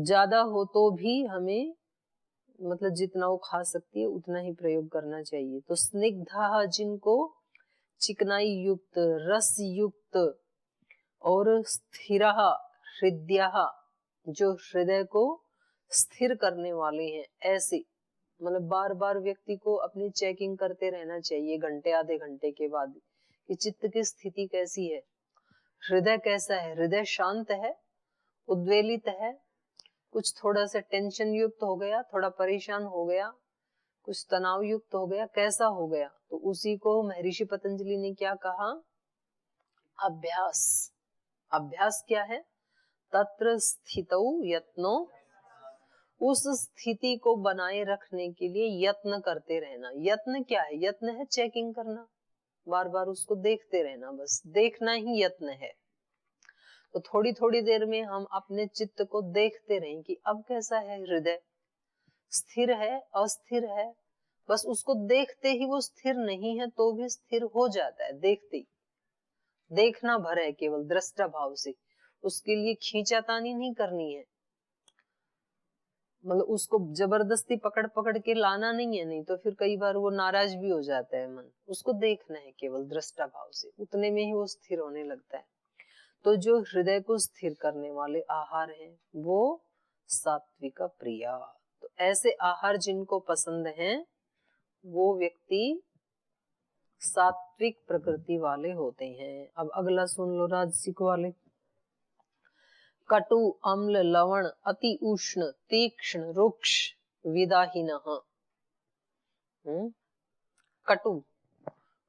ज्यादा हो तो भी हमें मतलब जितना वो खा सकती है उतना ही प्रयोग करना चाहिए। तो स्निग्धा जिनको चिकनाई युक्त, रस युक्त, और स्थिरा हृदया जो हृदय को स्थिर करने वाले हैं, ऐसे मतलब बार बार व्यक्ति को अपनी चेकिंग करते रहना चाहिए घंटे आधे घंटे के बाद कि चित्त की स्थिति कैसी है, हृदय कैसा है, हृदय शांत है, उद्वेलित है, कुछ थोड़ा सा टेंशन युक्त हो गया, थोड़ा परेशान हो गया, कुछ तनाव युक्त हो गया, कैसा हो गया। तो उसी को महर्षि पतंजलि ने क्या कहा, अभ्यास। अभ्यास क्या है, तत्र स्थितौ यत्नो, उस स्थिति को बनाए रखने के लिए यत्न करते रहना। यत्न क्या है, यत्न है चेकिंग करना, बार बार उसको देखते रहना, बस देखना ही यत्न है। तो थोड़ी थोड़ी देर में हम अपने चित्त को देखते रहें कि अब कैसा है हृदय, स्थिर है, अस्थिर है, बस उसको देखते ही वो स्थिर नहीं है तो भी स्थिर हो जाता है, देखते ही। देखना भर है केवल दृष्टा भाव से, उसके लिए खींचातानी नहीं करनी है, मतलब उसको जबरदस्ती पकड़ पकड़ के लाना नहीं है, नहीं तो फिर कई बार वो नाराज भी हो जाता है मन। उसको देखना है केवल दृष्टा भाव से, उतने में ही वो स्थिर होने लगता है। तो जो हृदय को स्थिर करने वाले आहार हैं वो सात्विक प्रिया। तो ऐसे आहार जिनको पसंद हैं वो व्यक्ति सात्विक प्रकृति वाले होते हैं। अब अगला सुन लो राजसिक वाले। कटु अम्ल लवण अति उष्ण तीक्ष्ण रुक्ष विदाहीनः। कटु,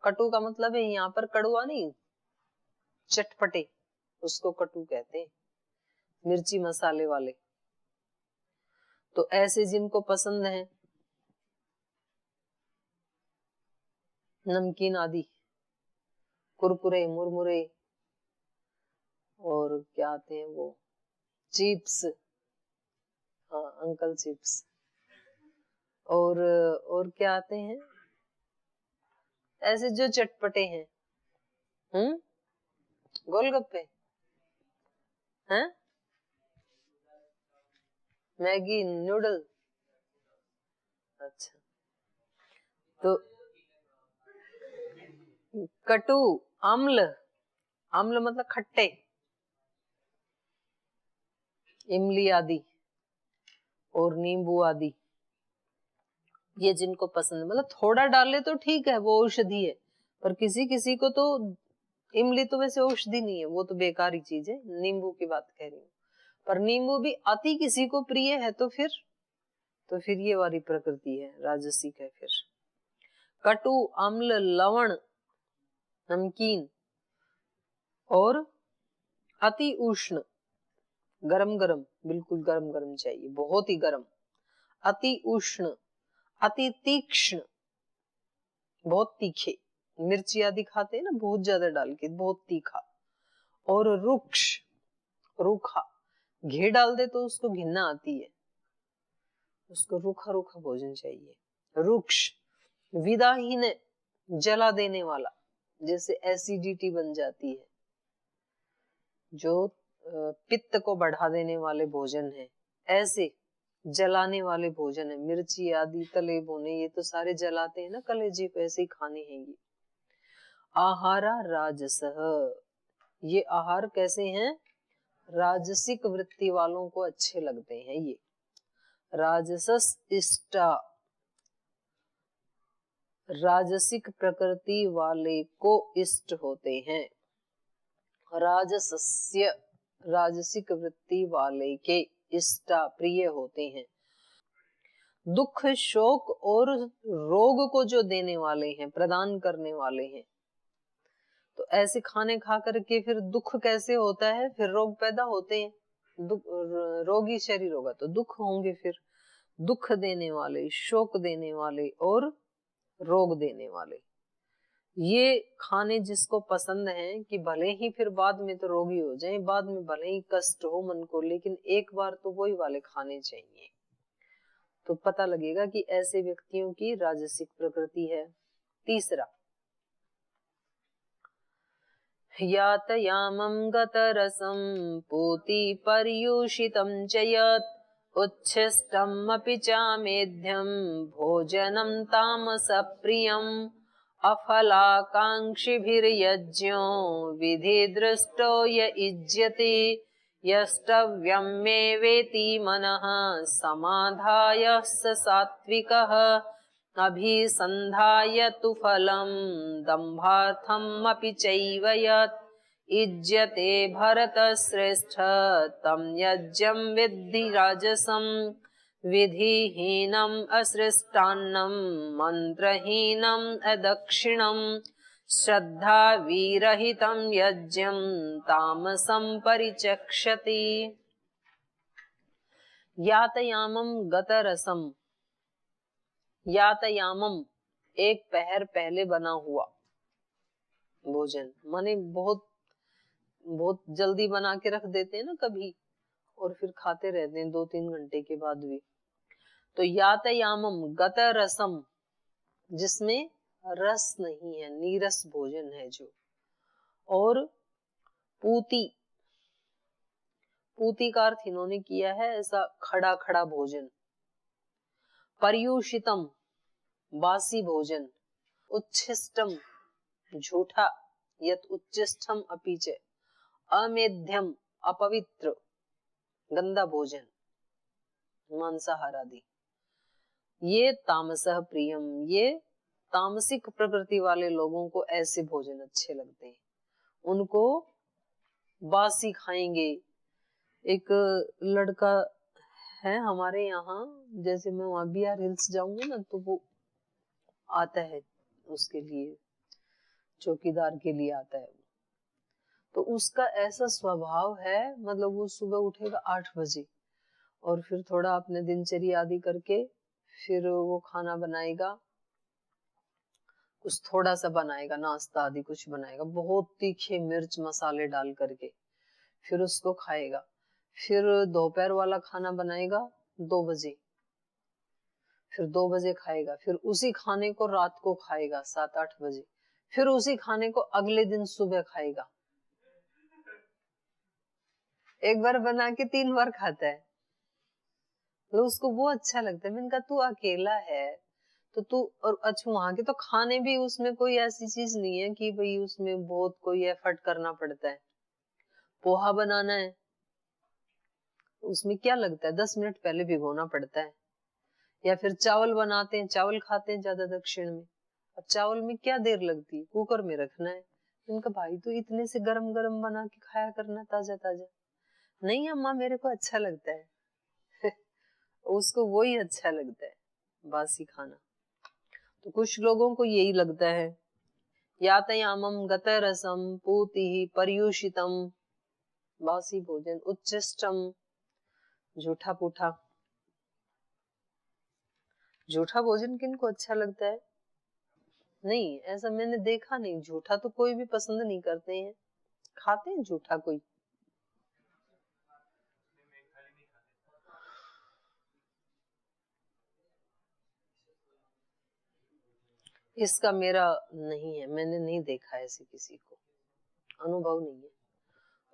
कटु का मतलब है यहाँ पर कड़वा नहीं, चटपटे, उसको कटु कहते हैं, मिर्ची मसाले वाले। तो ऐसे जिनको पसंद है नमकीन आदि, कुरकुरे मुरमुरे, और क्या आते हैं वो चिप्स, हाँ अंकल चिप्स, और क्या आते हैं ऐसे जो चटपटे हैं, गोलगप्पे हैं, मैगी नूडल। अच्छा, तो कटु अम्ल, अम्ल मतलब खट्टे, इमली आदि और नींबू आदि, ये जिनको पसंद, मतलब थोड़ा डाले तो ठीक है, वो औषधि है। पर किसी किसी को तो, इमली तो वैसे औषधि नहीं है, वो तो बेकार ही चीज है, नींबू की बात कह रही हूँ। पर नींबू भी अति किसी को प्रिय है तो फिर ये वाली प्रकृति है, राजसिक है। फिर कटु अम्ल लवण नमकीन और अति उष्ण, गरम गरम, बिल्कुल गरम गरम चाहिए, बहुत ही गरम, अति उष्ण, अति तीक्ष्ण, बहुत तीखे, मिर्ची आदि खाते हैं ना बहुत ज्यादा डाल के, बहुत तीखा, और रुक्ष, रूखा, घी डाल दे तो उसको घिन्ना आती है, उसको रूखा रूखा भोजन चाहिए। रुक्ष विदाहीन, जला देने वाला, जैसे एसिडिटी बन जाती है, जो पित्त को बढ़ा देने वाले भोजन है, ऐसे जलाने वाले भोजन है, मिर्ची आदि तले बोने, ये तो सारे जलाते हैं ना कलेजे को, ऐसे ही खाने हैं ये। आहारा राजसः, ये आहार कैसे हैं, राजसिक वृत्ति वालों को अच्छे लगते हैं ये। राजसस इष्टा, राजसिक प्रकृति वाले को इष्ट होते हैं। राजसस्य, राजसिक वृत्ति वाले के इष्टा प्रिय होते हैं। दुख शोक और रोग को जो देने वाले हैं, प्रदान करने वाले हैं। तो ऐसे खाने खा करके फिर दुख कैसे होता है, फिर रोग पैदा होते हैं, रोगी शरीर होगा तो दुख होंगे, फिर दुख देने वाले, शोक देने वाले और रोग देने वाले, ये खाने जिसको पसंद है कि भले ही फिर बाद में तो रोगी हो जाए, बाद में भले ही कष्ट हो मन को, लेकिन एक बार तो वही वाले खाने चाहिए, तो पता लगेगा कि ऐसे व्यक्तियों की राजसिक प्रकृति है। तीसरा, यातयामं गतरसं पूति पर्युषितं च यत् उच्छिष्टमपि चामेध्यं भोजनं तामसप्रियम् अफलाकाङ्क्षिभिर्यज्ञो विधिदृष्टो य युज्यते यष्टव्यं मे वेति मनः समाधाय स सात्विकः अभिसन्धाय तु फलं दम्भार्थमपि चैव यत् युज्यते भरतश्रेष्ठ तं यज्ञं विद्धि राजसं विधिहीनम् असृष्टान्नं मन्त्रहीनम् अदक्षिणम् श्रद्धा विरहितं यज्ञं तामसं परिचक्षति। यातयामं गतरसम, यातयामम एक पहर पहले बना हुआ भोजन, माने बहुत जल्दी बना के रख देते हैं ना कभी, और फिर खाते रहते हैं 2-3 घंटे के बाद भी। तो यातयामम गत रसम, जिसमें रस नहीं है, नीरस भोजन है जो। और पूती, पूती का अर्थ इन्होंने किया है ऐसा खड़ा खड़ा भोजन। पर्यूषितम बासी भोजन। उच्छिष्टम झूठा, यत उच्छिष्टम अपीच। अमेध्यम अपवित्र गंदा भोजन, मांसाहार आदि। ये तामसः प्रियम, ये तामसिक प्रकृति वाले लोगों को ऐसे भोजन अच्छे लगते हैं, उनको बासी खाएंगे। एक लड़का है हमारे यहाँ, जैसे मैं वहां बिहार हिल्स जाऊंगी ना तो वो आता है, उसके लिए चौकीदार के लिए आता है। तो उसका ऐसा स्वभाव है, मतलब वो सुबह उठेगा 8 बजे और फिर थोड़ा अपने दिनचर्या आदि करके फिर वो खाना बनाएगा, कुछ थोड़ा सा बनाएगा, नाश्ता आदि कुछ बनाएगा, बहुत तीखे मिर्च मसाले डाल करके, फिर उसको खाएगा। फिर दोपहर वाला खाना बनाएगा 2 बजे, फिर 2 बजे खाएगा, फिर उसी खाने को रात को खाएगा 7-8 बजे, फिर उसी खाने को अगले दिन सुबह खाएगा। एक बार बना के 3 बार खाता है, तो उसको वो अच्छा लगता है। मैंने कहा तू अकेला है तो तू, और अच्छा वहां के तो खाने भी, उसमें कोई ऐसी चीज नहीं है कि भाई उसमें बहुत कोई एफर्ट करना पड़ता है। पोहा बनाना है, उसमें क्या लगता है, 10 मिनट पहले भिगोना पड़ता है। या फिर चावल बनाते हैं, चावल खाते हैं ज्यादा दक्षिण में, अब चावल में क्या देर लगती है, कुकर में रखना है। इनका भाई तो इतने से गरम गरम बना के खाया करना ताजा ताजा। नहीं अम्मा मेरे को अच्छा लगता है उसको वही अच्छा लगता है, बासी खाना। तो कुछ लोगों को यही लगता है। यातयामम गतरसम पूतिः पर्युषितम, बासी भोजन। उच्छिष्टम झूठा पूठा। झूठा भोजन किनको अच्छा लगता है? नहीं, ऐसा मैंने देखा नहीं। झूठा तो कोई भी पसंद नहीं करते हैं, खाते हैं झूठा कोई? इसका मेरा नहीं है, मैंने नहीं देखा ऐसे किसी को, अनुभव नहीं है।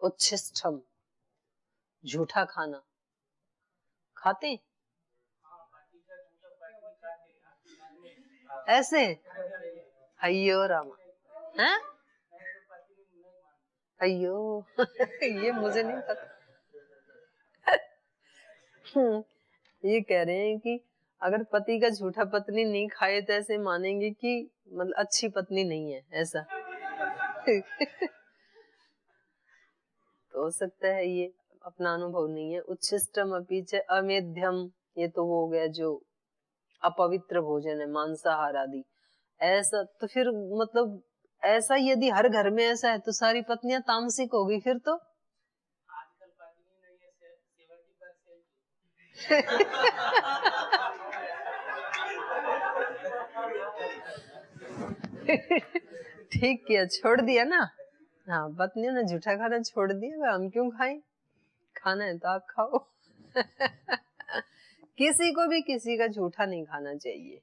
उच्छिष्टम झूठा खाना खाते हैं ऐसे? अयो रामा, हैं? अयो ये मुझे नहीं पता ये कह रहे हैं कि अगर पति का झूठा पत्नी नहीं खाए तो ऐसे मानेंगे कि मतलब अच्छी पत्नी नहीं है, ऐसा तो हो सकता है, ये अपना अनुभव नहीं है। उच्छिष्टम अपीच अमेध्यम, ये तो वो हो गया जो अपवित्र भोजन है, मांसाहार आदि। ऐसा तो फिर मतलब ऐसा यदि हर घर में ऐसा है तो सारी पत्नियां तामसिक होगी फिर तो आजकल पत्नी नहीं है ठीक किया, छोड़ दिया ना। हाँ, पत्नियों ने झूठा खाना छोड़ दिया, हम क्यों खाएं? खाना है तो आप खाओ किसी को भी किसी का झूठा नहीं खाना चाहिए,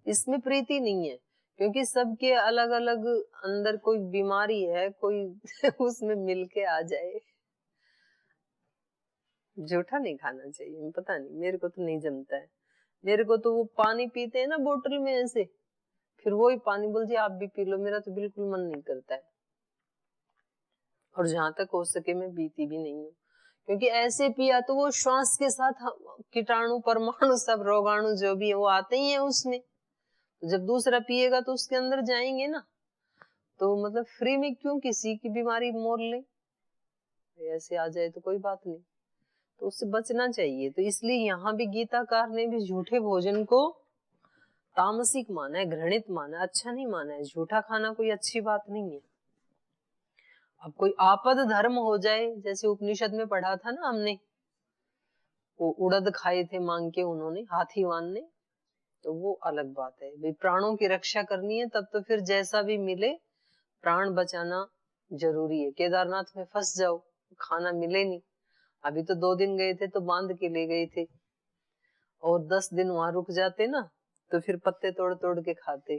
इसमें प्रीति नहीं है, क्योंकि सबके अलग अलग अंदर कोई बीमारी है, कोई उसमें मिलके आ जाए। जूठा नहीं खाना चाहिए, पता नहीं मेरे को तो नहीं जमता है। मेरे को तो वो पानी पीते हैं ना बोतल में ऐसे, फिर वही पानी बोलती आप भी पी लो, मेरा तो बिल्कुल मन नहीं करता है। और जहां तक हो सके मैं पीती भी नहीं हूँ, क्योंकि ऐसे पिया तो वो श्वास के साथ कीटाणु परमाणु सब रोगाणु जो भी है वो आते ही है उसमें, जब दूसरा पिएगा तो उसके अंदर जाएंगे ना, तो मतलब फ्री में क्यों किसी की बीमारी मोल ले, ऐसे आ जाए तो कोई बात नहीं, तो उससे बचना चाहिए। तो इसलिए यहाँ भी गीताकार ने भी झूठे भोजन को तामसिक माना है, घृणित माना है, अच्छा नहीं माना है। झूठा खाना कोई अच्छी बात नहीं है। अब कोई आपद धर्म हो जाए, जैसे उपनिषद में पढ़ा था ना हमने, वो उड़द खाए थे मांग के उन्होंने, हाथीवान ने, तो वो अलग बात है भाई, प्राणों की रक्षा करनी है तब तो फिर जैसा भी मिले प्राण बचाना जरूरी है। केदारनाथ में फंस जाओ, खाना मिले नहीं, अभी तो 2 दिन गए थे तो बांध के ले गए थे, और 10 दिन वहां रुक जाते ना तो फिर पत्ते तोड़ तोड़ के खाते,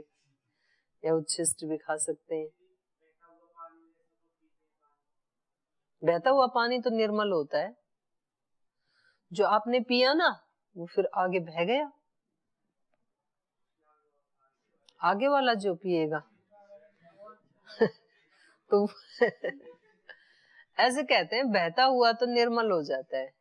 या उच्छिष्ट भी खा सकते हैं। बहता हुआ पानी तो निर्मल होता है, जो आपने पिया ना वो फिर आगे बह गया, आगे वाला जो पिएगा तो ऐसे कहते हैं बहता हुआ तो निर्मल हो जाता है,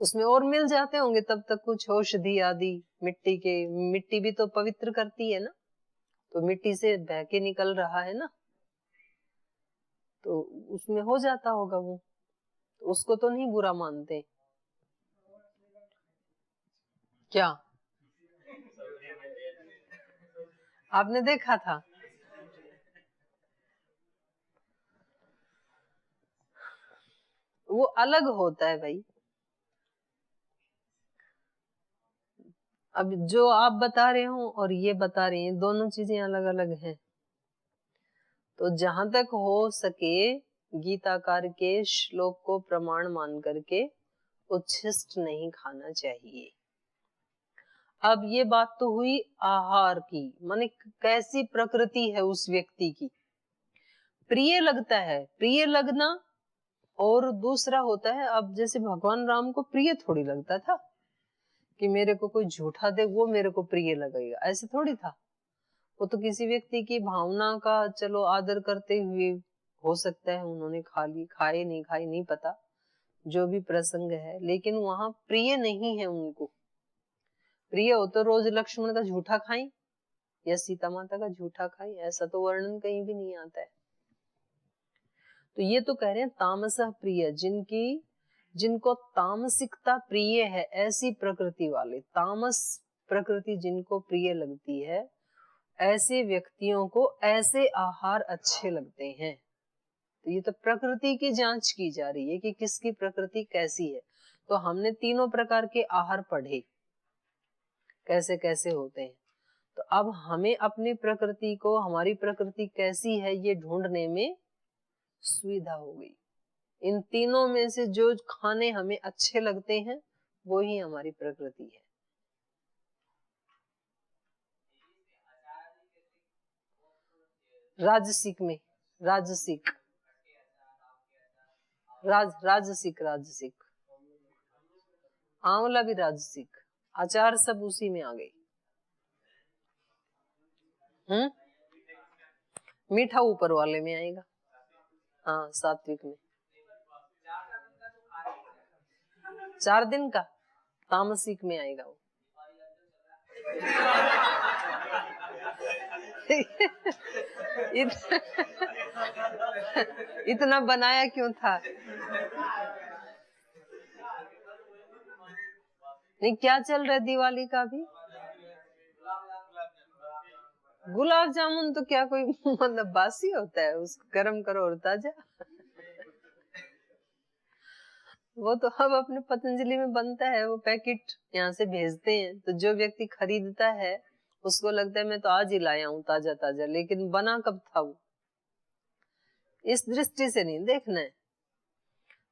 उसमें और मिल जाते होंगे तब तक कुछ औषधि आदि, मिट्टी के, मिट्टी भी तो पवित्र करती है ना, तो मिट्टी से बह के निकल रहा है ना, तो उसमें हो जाता होगा वो, तो उसको तो नहीं बुरा मानते क्या? आपने देखा था? वो अलग होता है भाई। अब जो आप बता रहे हो और ये बता रही हैं, दोनों चीजें अलग अलग हैं। तो जहां तक हो सके गीताकार के श्लोक को प्रमाण मान करके उच्छिष्ट नहीं खाना चाहिए। अब ये बात तो हुई आहार की, माने कैसी प्रकृति है उस व्यक्ति की, प्रिय लगता है, प्रिय लगना, और दूसरा होता है, अब जैसे भगवान राम को प्रिय थोड़ी लगता था कि मेरे को कोई झूठा दे वो मेरे को प्रिय लगेगा, ऐसे थोड़ी था। वो तो किसी व्यक्ति की भावना का चलो आदर करते हुए हो सकता है उन्होंने खा ली, खाए नहीं खाए नहीं पता, जो भी प्रसंग है, लेकिन वहां प्रिय नहीं है उनको। प्रिय हो तो रोज लक्ष्मण का झूठा खाई या सीता माता का झूठा खाई, ऐसा तो वर्णन कहीं भी नहीं आता है। तो ये तो कह रहे हैं तामसः प्रिय, जिनको तामसिकता प्रिय है, ऐसी प्रकृति वाले, तामस प्रकृति जिनको प्रिय लगती है, ऐसे व्यक्तियों को ऐसे आहार अच्छे लगते हैं। तो ये तो प्रकृति की जांच की जा रही है कि किसकी प्रकृति कैसी है। तो हमने तीनों प्रकार के आहार पढ़े कैसे कैसे होते हैं, तो अब हमें अपनी प्रकृति को, हमारी प्रकृति कैसी है ये ढूंढने में सुविधा हो गई। इन तीनों में से जो खाने हमें अच्छे लगते हैं वो ही हमारी प्रकृति है। राजसिक में, राजसिक, राजसिक आंवला भी राजसिक, अचार सब उसी में आ गई। मीठा ऊपर वाले में आएगा, हाँ सात्विक में। 4 दिन का तामसिक में आएगा वो। इतना बनाया क्यों था? नहीं, क्या चल रहा है दिवाली का भी? गुलाब जामुन तो क्या कोई मतलब बासी होता है, उसको गर्म करो और ताजा। वो तो अब अपने पतंजलि में बनता है, वो पैकेट यहाँ से भेजते हैं, तो जो व्यक्ति खरीदता है उसको लगता है मैं तो आज ही लाया हूँ ताजा ताजा, लेकिन बना कब था वो, इस दृष्टि से नहीं देखना है।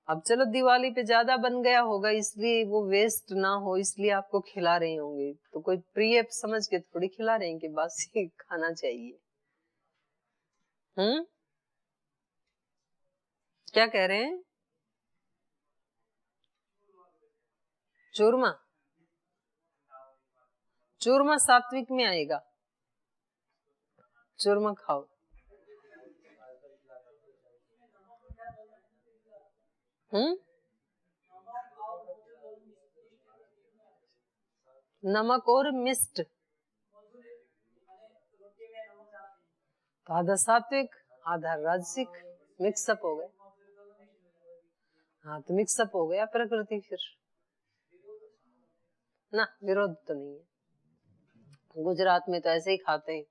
अब चलो दिवाली पे ज्यादा बन गया होगा इसलिए वो वेस्ट ना हो इसलिए आपको खिला रहे होंगे, तो कोई प्रिय समझ के थोड़ी खिला रहे हैं कि बासी खाना चाहिए। क्या कह रहे हैं? चूरमा, चूरमा सात्विक में आएगा। चूरमा खाओ। नमक और मिस्ट, तो आधा सात्विक आधा राजसिक, मिक्सअप हो गए। हाँ, तो मिक्सअप हो गया प्रकृति फिर ना, विरोध तो नहीं है। गुजरात में तो ऐसे ही खाते हैं,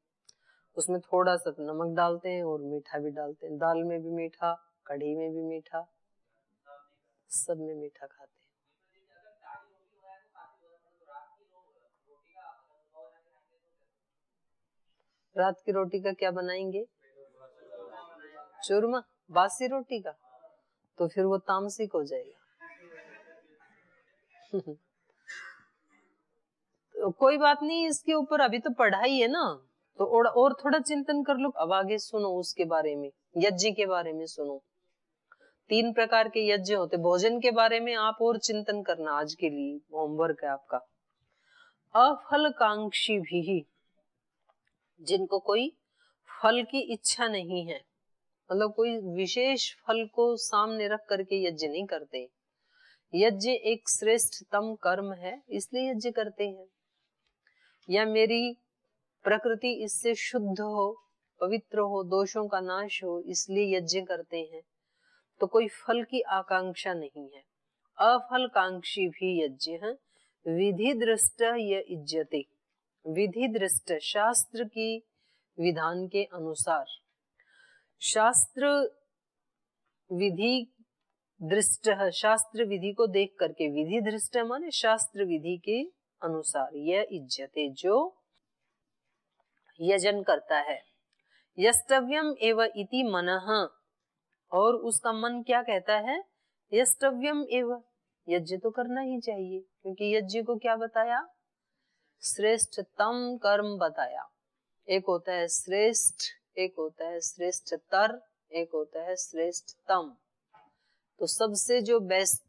उसमें थोड़ा सा नमक डालते हैं और मीठा भी डालते हैं। दाल में भी मीठा, कढ़ी में भी मीठा, सब में मीठा खाते हैं। रात की रोटी का क्या बनाएंगे? चूरमा, बासी रोटी का, तो फिर वो तामसिक हो जाएगा। तो कोई बात नहीं, इसके ऊपर अभी तो पढ़ाई है ना, तो और थोड़ा चिंतन कर लो। अब आगे सुनो उसके बारे में, यज्ञ के बारे में सुनो। 3 प्रकार के यज्ञ होते। भोजन के बारे में आप और चिंतन करना, आज के लिए होमवर्क है आपका। अफलकांक्षी भी, जिनको कोई फल की इच्छा नहीं है, मतलब कोई विशेष फल को सामने रख करके यज्ञ नहीं करते। यज्ञ एक श्रेष्ठतम कर्म है, इसलिए यज्ञ करते हैं। या मेरी प्रकृति इससे शुद्ध हो, पवित्र हो, दोषों का नाश हो, इसलिए यज्ञ करते हैं। तो कोई फल की आकांक्षा नहीं है। अफलकांक्षी भी यज्ञ है। विधि दृष्ट यज्ञते, विधि दृष्ट शास्त्र की विधान के अनुसार, शास्त्र विधि दृष्ट, शास्त्र विधि को देख करके, विधि दृष्ट माने शास्त्र विधि के अनुसार, यह इज्जते जो यजन करता है। यष्टव्यम एव इति मनः, और उसका मन क्या कहता है? यष्टव्यम एव, यज्ञ तो करना ही चाहिए, क्योंकि यज्ञ को क्या बताया? श्रेष्ठतम कर्म बताया। एक होता है श्रेष्ठ, एक होता है श्रेष्ठतर, एक होता है श्रेष्ठतम। तो सबसे जो बेस्ट,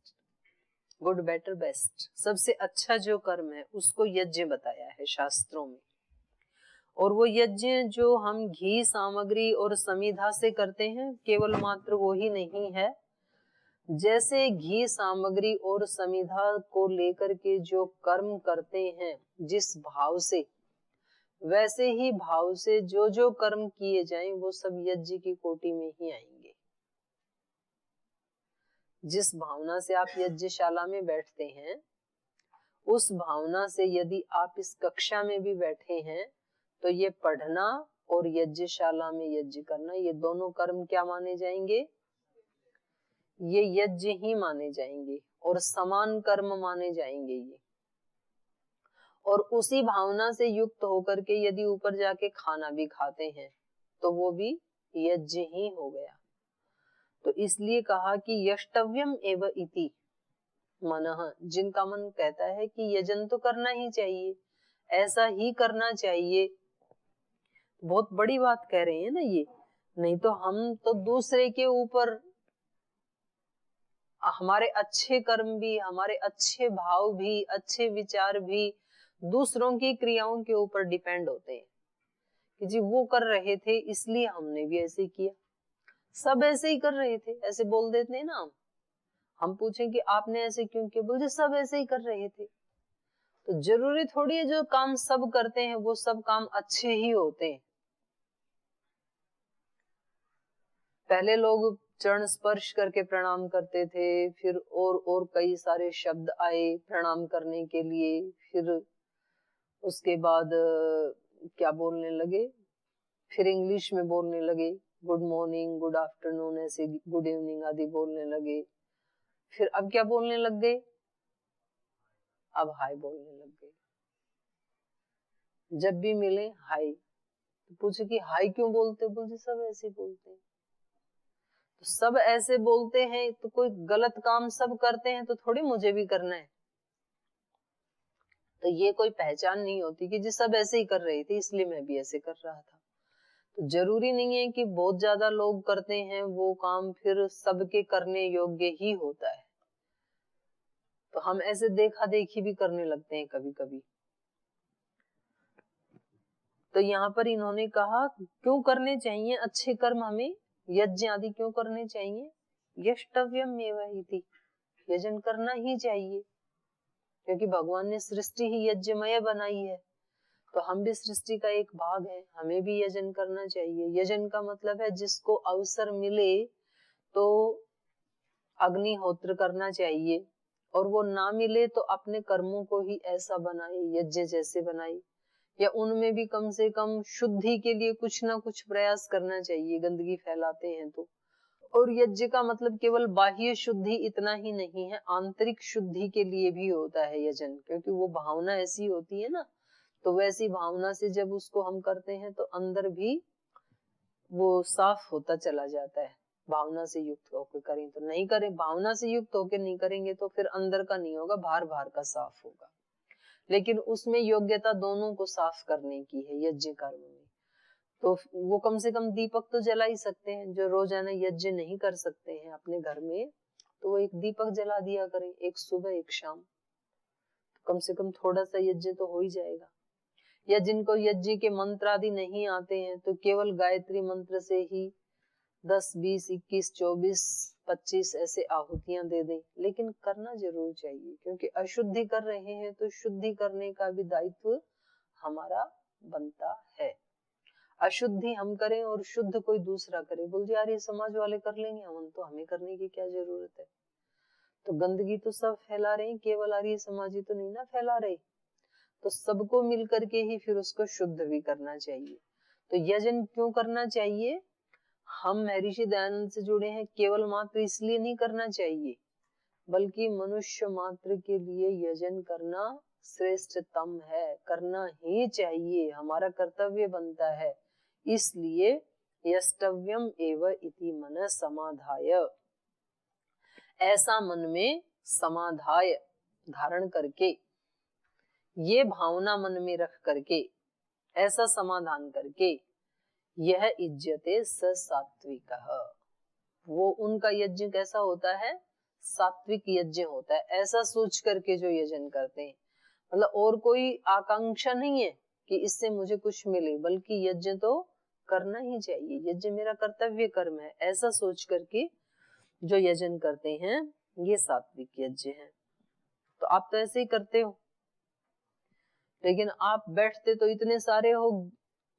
गुड बेटर बेस्ट, सबसे अच्छा जो कर्म है उसको यज्ञ बताया है शास्त्रों में। और वो यज्ञ जो हम घी सामग्री और समिधा से करते हैं, केवल मात्र वो ही नहीं है। जैसे घी सामग्री और समिधा को लेकर के जो कर्म करते हैं जिस भाव से, वैसे ही भाव से जो जो कर्म किए जाएं वो सब यज्ञ की कोटि में ही आएंगे। जिस भावना से आप यज्ञशाला में बैठते हैं, उस भावना से यदि आप इस कक्षा में भी बैठे हैं, तो ये पढ़ना और यज्ञशाला में यज्ञ करना, ये दोनों कर्म क्या माने जाएंगे? ये यज्ञ ही माने जाएंगे और समान कर्म माने जाएंगे ये। और उसी भावना से युक्त होकर के यदि ऊपर जाके खाना भी खाते हैं तो वो भी यज्ञ ही हो गया। तो इसलिए कहा कि यष्टव्यम एव इति मनः, जिनका मन कहता है कि यजन तो करना ही चाहिए, ऐसा ही करना चाहिए। बहुत बड़ी बात कह रहे हैं ना ये, नहीं तो हम तो दूसरे के ऊपर, हमारे अच्छे कर्म भी, हमारे अच्छे भाव भी, अच्छे विचार भी दूसरों की क्रियाओं के ऊपर डिपेंड होते हैं कि जी वो कर रहे थे इसलिए हमने भी ऐसे किया। सब ऐसे ही कर रहे थे, ऐसे बोल देते हैं ना। हम पूछें कि आपने ऐसे क्यों किया, बोले सब ऐसे ही कर रहे थे। तो जरूरी थोड़ी है जो काम सब करते हैं वो सब काम अच्छे ही होते हैं। पहले लोग चरण स्पर्श करके प्रणाम करते थे, फिर और कई सारे शब्द आए प्रणाम करने के लिए, फिर उसके बाद क्या बोलने लगे, फिर इंग्लिश में बोलने लगे, गुड मॉर्निंग, गुड आफ्टरनून, ऐसे गुड इवनिंग आदि बोलने लगे। फिर अब क्या बोलने लग गए? अब हाय बोलने लग गए। जब भी मिले हाय, तो पूछे कि हाय क्यों बोलते? बोलते सब ऐसे बोलते हैं। तो सब ऐसे बोलते हैं तो कोई गलत काम सब करते हैं तो थोड़ी मुझे भी करना है। तो ये कोई पहचान नहीं होती कि जी सब ऐसे ही कर रहे थे इसलिए मैं भी ऐसे कर रहा था। तो जरूरी नहीं है कि बहुत ज्यादा लोग करते हैं वो काम फिर सबके करने योग्य ही होता है। तो हम ऐसे देखा देखी भी करने लगते हैं कभी कभी। तो यहाँ पर इन्होंने कहा क्यों करने चाहिए अच्छे कर्म, हमें यज्ञ आदि क्यों करने चाहिए? यष्टव्यम एव इति, यजन करना ही चाहिए, क्योंकि भगवान ने सृष्टि ही यज्ञमय बनाई है, तो हम भी सृष्टि का एक भाग है, हमें भी यजन करना चाहिए। यजन का मतलब है जिसको अवसर मिले तो अग्निहोत्र करना चाहिए, और वो ना मिले तो अपने कर्मों को ही ऐसा बनाए, यज्ञ जैसे बनाए, या उनमें भी कम से कम शुद्धि के लिए कुछ ना कुछ प्रयास करना चाहिए, गंदगी फैलाते हैं तो। और यज्ञ का मतलब केवल बाह्य शुद्धि इतना ही नहीं है, आंतरिक शुद्धि के लिए भी होता है यजन, क्योंकि वो भावना ऐसी होती है ना, तो वैसी भावना से जब उसको हम करते हैं तो अंदर भी वो साफ होता चला जाता है। भावना से युक्त होकर करें तो नहीं करें, भावना से युक्त होकर नहीं करेंगे तो फिर अंदर का नहीं होगा, बाहर बाहर का साफ होगा। लेकिन उसमें योग्यता दोनों को साफ करने की है यज्ञ कर्म में। तो वो कम से कम दीपक तो जला ही सकते हैं, जो रोजाना यज्ञ नहीं कर सकते हैं अपने घर में, तो वो एक दीपक जला दिया करें, एक सुबह एक शाम, तो कम से कम थोड़ा सा यज्ञ तो हो ही जाएगा। या जिनको यज्ञ के मंत्र आदि नहीं आते हैं तो केवल गायत्री मंत्र से ही 10, 20, 21, 24, 25 ऐसे आहुतियां दे दें, लेकिन करना जरूर चाहिए, क्योंकि अशुद्धि कर रहे हैं तो शुद्धि करने का भी दायित्व हमारा बनता है। अशुद्धि हम करें और शुद्ध कोई दूसरा करे, बोल यार ये समाज वाले कर लेंगे, हम तो हमें करने की क्या जरूरत है। तो गंदगी तो सब फैला रहे हैं, केवल आर्य समाजी तो नहीं ना फैला रहे, तो सबको मिल करके ही फिर उसको शुद्ध भी करना चाहिए। तो यजन क्यों करना चाहिए? हम महर्षि दयानंद से जुड़े हैं, केवल मात्र इसलिए नहीं करना चाहिए, बल्कि मनुष्य मात्र के लिए यजन करना श्रेष्ठतम है, करना ही चाहिए, हमारा कर्तव्य बनता है। इसलिए यष्टव्यम एव इति मन समाधाय, ऐसा मन में समाधाय धारण करके, ये भावना मन में रख करके, ऐसा समाधान करके, यह इज्जते स सात्विकः, वो उनका यज्ञ कैसा होता है? सात्विक यज्ञ होता है, ऐसा सोच करके जो यजन करते हैं, मतलब और कोई आकांक्षा नहीं है कि इससे मुझे कुछ मिले, बल्कि यज्ञ तो करना ही चाहिए, यज्ञ मेरा कर्तव्य कर्म है, ऐसा सोच करके जो यजन करते हैं ये सात्विक यज्ञ है। तो आप तो ऐसे ही करते हो, लेकिन आप बैठते तो इतने सारे हो,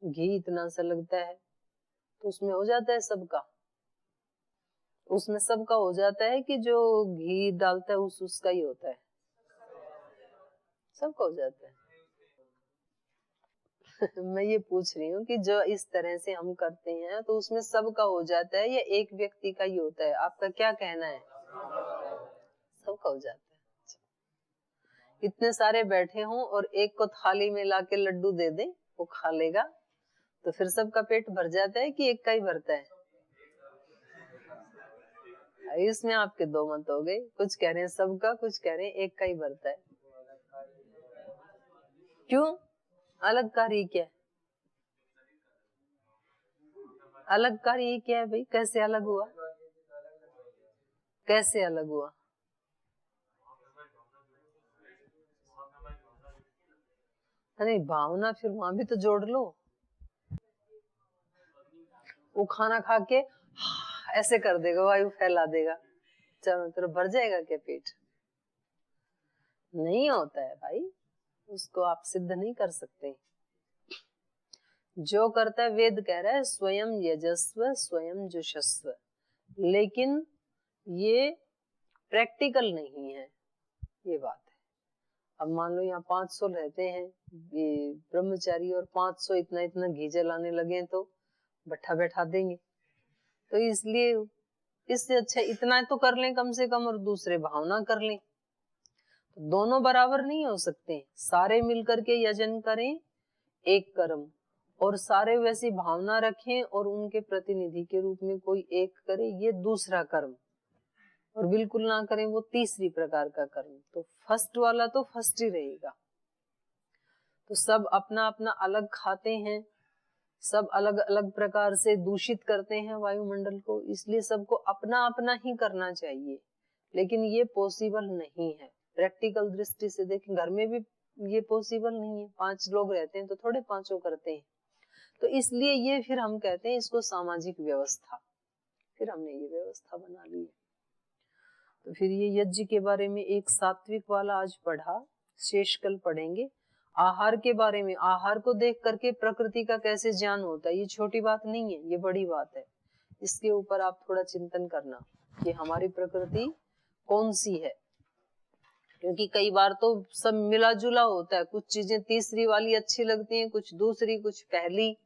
घी इतना सा लगता है, तो उसमें हो जाता है सबका, उसमें सबका हो जाता है कि जो घी डालता है उसका ही होता है, सबका हो जाता है। मैं ये पूछ रही हूँ कि जो इस तरह से हम करते हैं तो उसमें सबका हो जाता है या एक व्यक्ति का ही होता है? आपका क्या कहना है? सबका हो जाता है। इतने सारे बैठे हों और एक को थाली में लाके लड्डू दे दे, वो खा लेगा, तो फिर सबका पेट भर जाता है कि एक का ही भरता है? इसमें आपके दो मत हो गए, कुछ कह रहे हैं सबका, कुछ कह रहे हैं एक का ही भरता है। क्यों अलग कार्य क्या है? अलग कार्य क्या है भाई? कैसे अलग हुआ? कैसे अलग हुआ? नहीं, भावना फिर वहां भी तो जोड़ लो। वो खाना खा के ऐसे कर देगा, वायु फैला देगा, चारों तरफ भर जाएगा क्या पेट? नहीं होता है भाई, उसको आप सिद्ध नहीं कर सकते। जो करता है, वेद कह रहा है स्वयं यजस्व स्वयं जुषस्व, लेकिन ये प्रैक्टिकल नहीं है, ये बात है। अब मान लो यहाँ 500 रहते हैं ये ब्रह्मचारी, और 500 इतना इतना घी जलाने लगे तो भट्ठा बैठा देंगे, तो इसलिए इससे अच्छा इतना तो कर लें कम से कम, और दूसरे भावना कर लें। तो दोनों बराबर नहीं हो सकते, सारे मिलकर के यजन करें एक कर्म, और सारे वैसी भावना रखें और उनके प्रतिनिधि के रूप में कोई एक करे, ये दूसरा कर्म, और बिल्कुल ना करें वो तीसरी प्रकार का कर्म। तो फर्स्ट वाला तो फर्स्ट ही रहेगा। तो सब अपना अपना अलग खाते हैं, सब अलग अलग प्रकार से दूषित करते हैं वायुमंडल को, इसलिए सबको अपना अपना ही करना चाहिए, लेकिन ये पॉसिबल नहीं है। प्रैक्टिकल दृष्टि से देखें, घर में भी ये पॉसिबल नहीं है, 5 लोग रहते हैं तो थोड़े पांचों करते हैं। तो इसलिए ये फिर हम कहते हैं इसको सामाजिक व्यवस्था, फिर हमने ये व्यवस्था बना ली है। तो फिर ये यज्ञ के बारे में एक सात्विक वाला आज पढ़ा, शेष कल पढ़ेंगे। आहार के बारे में, आहार को देख करके प्रकृति का कैसे ज्ञान होता है, ये छोटी बात नहीं है, ये बड़ी बात है। इसके ऊपर आप थोड़ा चिंतन करना कि हमारी प्रकृति कौन सी है, क्योंकि कई बार तो सब मिला जुला होता है, कुछ चीजें तीसरी वाली अच्छी लगती हैं, कुछ दूसरी, कुछ पहली।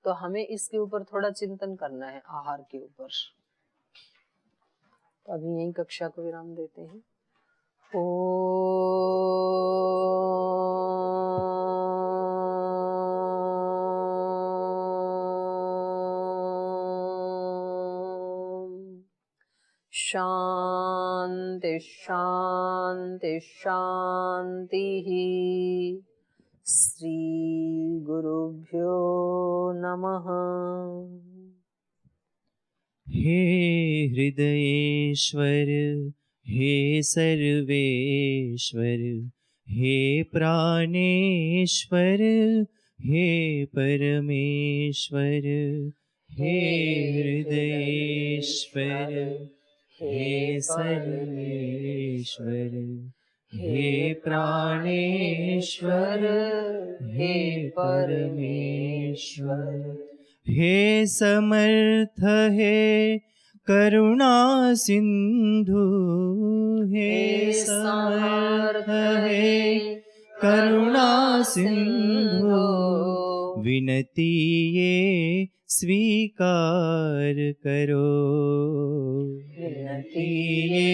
तो हमें इसके ऊपर थोड़ा चिंतन करना है, आहार के ऊपर। तो अभी यही कक्षा को विराम देते हैं। शांति शांति शांति। श्री गुरुभ्यो नमः। हे हृदयेश्वर, हे सर्वेश्वर, हे प्राणेश्वर, हे परमेश्वर। हे हृदयेश्वर, हे सर्वेश्वर, हे प्राणेश्वर, हे परमेश्वर। हे समर्थ, हे करुणा सिंधु, हे समर्थ, हे करुणा सिंधु। विनती ये स्वीकार करो, विनती ये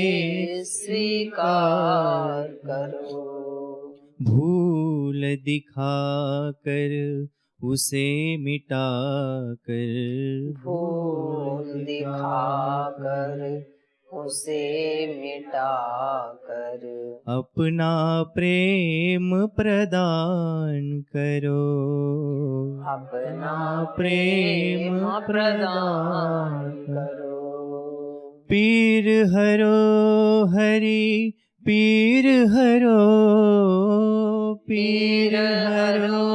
स्वीकार करो। भूल दिखा कर उसे मिटा कर, भूल दिखाकर उसे मिटा कर, अपना प्रेम प्रदान करो, अपना प्रेम प्रदान करो। पीर हरो हरि, पीर हरो, पीर हरो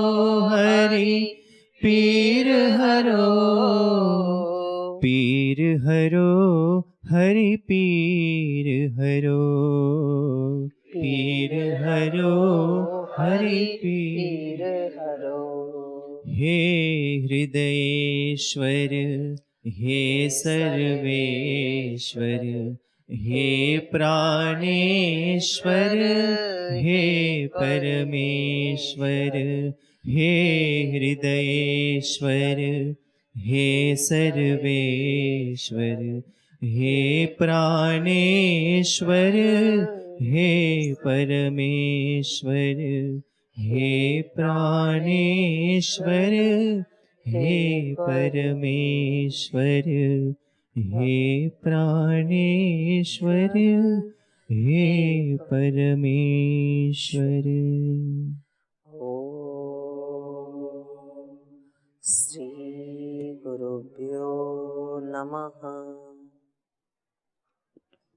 हरि, पीर हरो, पीर हरो हरि, पीर हरो, पीर हरो हरि, पीर हरो। हे हृदयेश्वर, हे सर्वेश्वर, हे प्राणेश्वर, हे परमेश्वर। हे हृदयेश्वर, हे सर्वेश्वर, हे प्राणेश्वर, हे परमेश्वर। हे प्राणेश्वर, हे परमेश्वर, हे प्राणेश्वर, हे परमेश्वर। श्री गुरुभ्यो नमः।